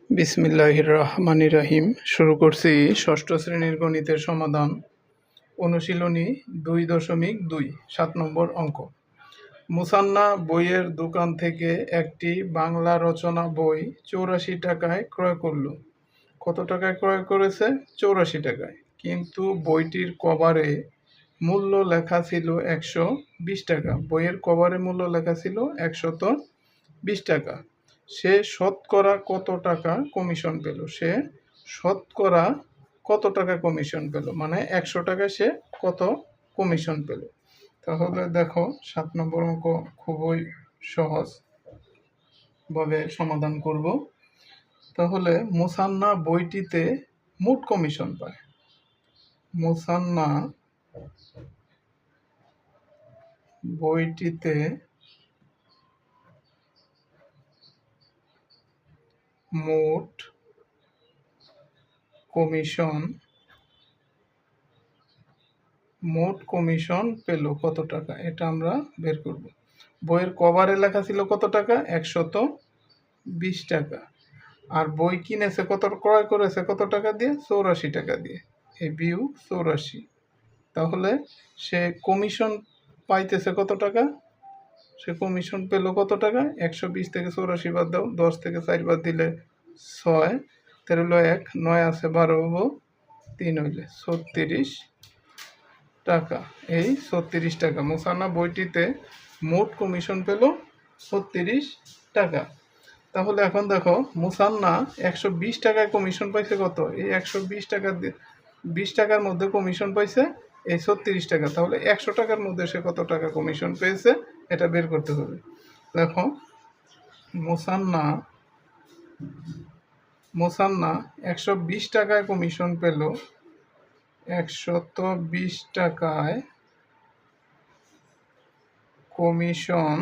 বিসমিল্লাহির রহমানির রহিম। শুরু করছি ষষ্ঠ শ্রেণীর গণিতের সমাধান। অনুশীলনী 2.2 7 নম্বর অঙ্ক। মুসান্না বইয়ের দোকান থেকে একটি বাংলা রচনা বই 84 টাকায় ক্রয় করল। কত টাকায় ক্রয় করেছে? 84 টাকায়। কিন্তু বইটির কভারে মূল্য লেখা ছিল 120 টাকা। বইয়ের কভারে মূল্য লেখা ছিল 120 টাকা। সে শতকরা কত টাকা কমিশন পেল? সে শতকরা কত টাকা কমিশন পেল, মানে 100 টাকা সে কত কমিশন পেল? তাহলে দেখো 7 নম্বর অঙ্ক খুবই সহজভাবে সমাধান করব। তাহলে মুসান্না বইটিতে মোট কমিশন পায়। মুসান্না বইটিতে মোট কমিশন পেল কত টাকা, এটা আমরা বের করব। বইয়ের কভারে লেখা ছিল কত টাকা? 120 টাকা। আর বই কিনেছে কত, ক্রয় করেছে কত টাকা দিয়ে? 84 টাকা দিয়ে। এই বিয়োগ 84। তাহলে সে কমিশন পাইতেছে কত টাকা? সে কমিশন পেল কত টাকা? 120 থেকে 84 বাদ দাও, 10 থেকে 4 বাদ দিলে 6, 13 1, 9 আছে 12 হবো 3 হইলে 36 টাকা। এই 36 টাকা মুসান্না বইটিতে মোট কমিশন পেল 36 টাকা। তাহলে এখন দেখো মুসান্না 120 টাকায় কমিশন পাইছে কত? এই 120 টাকা 20 টাকার মধ্যে কমিশন পাইছে এই 36 টাকা। তাহলে 100 টাকার মধ্যে সে কত টাকা কমিশন পেয়েছে এটা বের করতে হবে। দেখো মুসান্না 120 টাকায় কমিশন পেল। 120 টাকায় কমিশন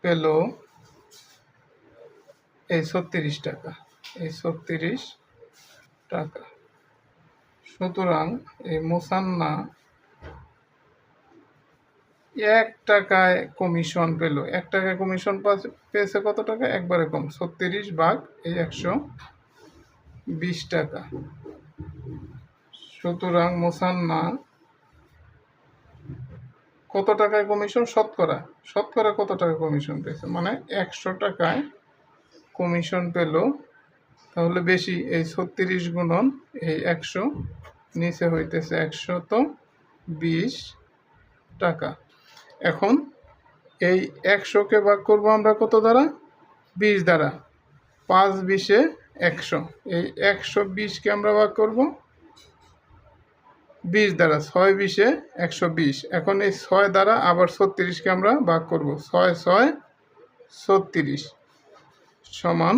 পেল এই 36 টাকা। এই 36 টাকা। সুতরাং এই মুসান্না 1 টাকায় কমিশন পেল। 1 টাকায় কমিশন পেয়েছে কত টাকা? একবারে কম, 36 ভাগ এই 120 টাকা। সুতরাং মুসান্না কত টাকায় কমিশন? শতকরা কত টাকা কমিশন পেয়েছে, মানে 100 টাকায় কমিশন পেল। তাহলে বেশি, এই 36 গুণন এই 100, নিচে হইতেছে 120 টাকা। এখন এই 100কে ভাগ করব আমরা কত দ্বারা? 20 দ্বারা। 5 20 100। এই 120কে আমরা ভাগ করব 20 দ্বারা। 6 20 120। এখন এই 6 দ্বারা আবার 36কে আমরা ভাগ করব। 6 6 36 সমান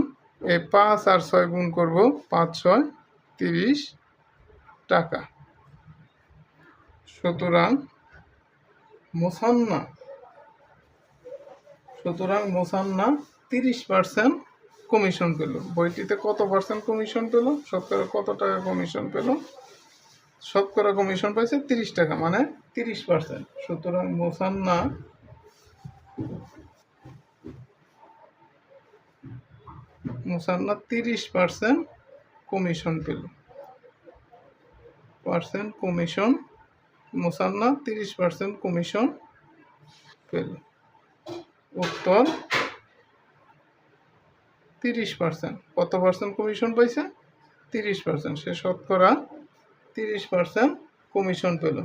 এই 5 আর 6 গুণ করব, 5 6 30 টাকা। সুতরাং মুসান্না 30% কমিশন পেল। বইটিতে কত পার্সেন্ট কমিশন পেল? শতকরা কত টাকা কমিশন পেল? শতকরা কমিশন পাইছে 30 টাকা, মানে 30%। সুতরাং মুসান্না 30% কমিশন পেল। মুসান্না 30% কমিশন পেল। উত্তর 30%। কত পার্সেন্ট কমিশন পাইছে? 30%। সে শতকরা 30% কমিশন পেল।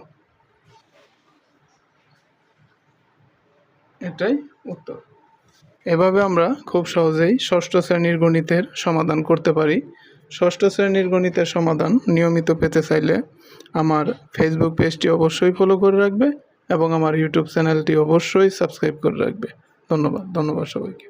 এটাই উত্তর। এভাবে আমরা খুব সহজেই ষষ্ঠ শ্রেণীর গণিতের সমাধান করতে পারি। ষষ্ঠ শ্রেণীর গণিতের সমাধান নিয়মিত পেতে চাইলে আমার ফেসবুক পেজটি অবশ্যই ফলো করে রাখবে এবং আমার ইউটিউব চ্যানেলটি অবশ্যই সাবস্ক্রাইব করে রাখবে। ধন্যবাদ সবাইকে।